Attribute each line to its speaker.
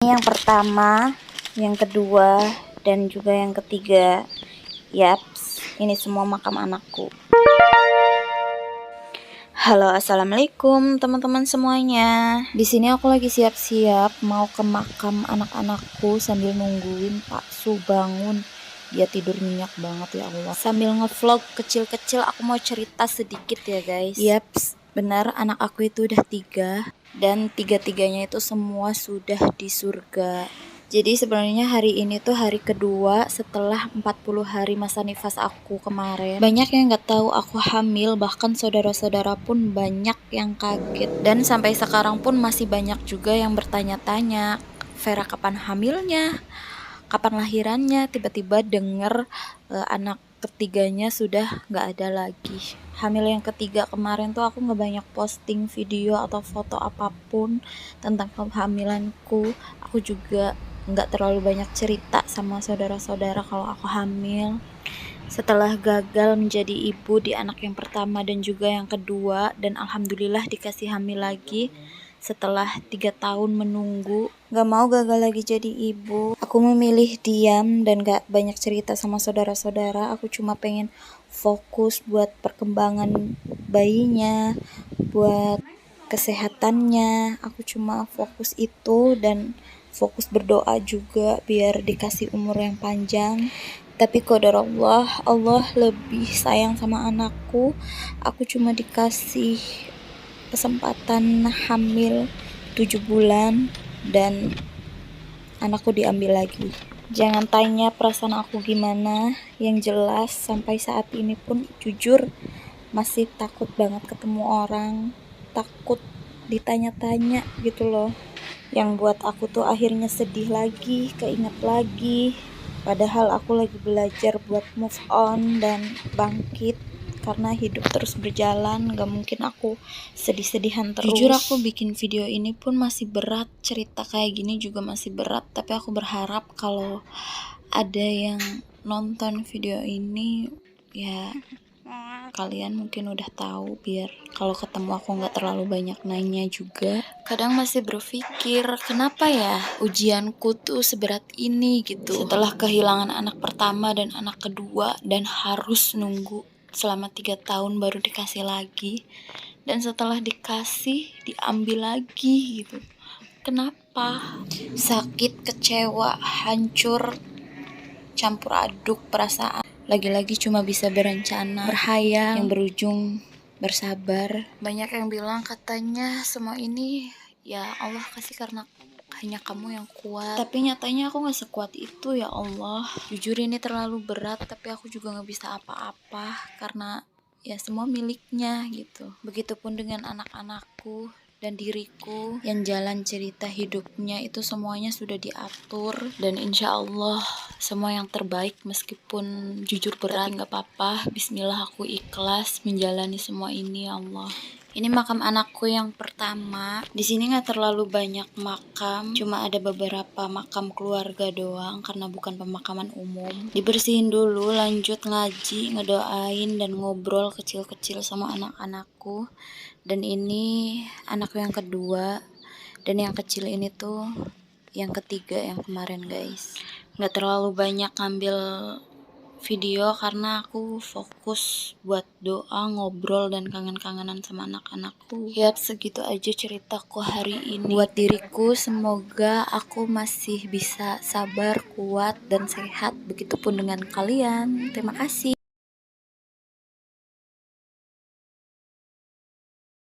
Speaker 1: Ini yang pertama, yang kedua, dan juga yang ketiga. Yaps, ini semua makam anakku. Halo, assalamualaikum teman-teman semuanya. Di sini aku lagi siap-siap mau ke makam anak-anakku sambil nungguin Pak Su bangun. Dia tidur nyenyak banget ya Allah. Sambil ngevlog kecil-kecil, aku mau cerita sedikit ya guys. Yaps, benar anak aku itu udah 3 dan tiga-tiganya itu semua sudah di surga. Jadi sebenarnya hari ini tuh hari kedua setelah 40 hari masa nifas aku kemarin. Banyak yang nggak tahu aku hamil, bahkan saudara-saudara pun banyak yang kaget. Dan sampai sekarang pun masih banyak juga yang bertanya-tanya, Vera kapan hamilnya? Kapan lahirannya? Tiba-tiba denger anak ketiganya sudah nggak ada lagi. Hamil yang ketiga kemarin tuh aku nggak banyak posting video atau foto apapun tentang kehamilanku. Aku juga nggak terlalu banyak cerita sama saudara-saudara kalau aku hamil. Setelah gagal menjadi ibu di anak yang pertama dan juga yang kedua, dan alhamdulillah dikasih hamil lagi setelah 3 tahun menunggu. Gak mau gagal lagi jadi ibu, aku memilih diam dan gak banyak cerita sama saudara-saudara. Aku cuma pengen fokus buat perkembangan bayinya, buat kesehatannya. Aku cuma fokus itu dan fokus berdoa juga biar dikasih umur yang panjang. Tapi qadar Allah lebih sayang sama anakku. Aku cuma dikasih kesempatan hamil 7 bulan dan anakku diambil lagi. Jangan tanya perasaan aku gimana, yang jelas sampai saat ini pun jujur masih takut banget ketemu orang, takut ditanya-tanya gitu loh. Yang buat aku tuh akhirnya sedih lagi, keinget lagi. Padahal aku lagi belajar buat move on dan bangkit. Karena hidup terus berjalan, gak mungkin aku sedih-sedihan terus. Jujur aku bikin video ini pun masih berat, cerita kayak gini juga masih berat. Tapi aku berharap kalau ada yang nonton video ini, ya kalian mungkin udah tahu, biar kalau ketemu aku gak terlalu banyak nanya juga. Kadang masih berpikir, kenapa ya ujianku tuh seberat ini gitu. Setelah kehilangan anak pertama dan anak kedua dan harus nunggu selama 3 tahun baru dikasih lagi, dan setelah dikasih diambil lagi gitu. Kenapa? Sakit, kecewa, hancur, campur aduk perasaan. Lagi-lagi cuma bisa berencana, berhayal, yang berujung bersabar. Banyak yang bilang katanya semua ini ya Allah kasih karena hanya kamu yang kuat. Tapi nyatanya aku gak sekuat itu ya Allah. Jujur ini terlalu berat, tapi aku juga gak bisa apa-apa karena ya semua miliknya gitu. Begitupun dengan anak-anakku dan diriku, yang jalan cerita hidupnya itu semuanya sudah diatur, dan insya Allah semua yang terbaik. Meskipun jujur berat, gak apa-apa. Bismillah, aku ikhlas menjalani semua ini ya Allah. Ini makam anakku yang pertama. Di sini nggak terlalu banyak makam, cuma ada beberapa makam keluarga doang karena bukan pemakaman umum. Dibersihin dulu, lanjut ngaji, ngedoain dan ngobrol kecil-kecil sama anak-anakku. Dan ini anakku yang kedua, dan yang kecil ini tuh yang ketiga yang kemarin guys. Nggak terlalu banyak ngambil video karena aku fokus buat doa, ngobrol, dan kangen-kangenan sama anak-anakku. Yap, segitu aja ceritaku hari ini. Buat diriku, semoga aku masih bisa sabar, kuat, dan sehat. Begitupun dengan kalian. Terima kasih.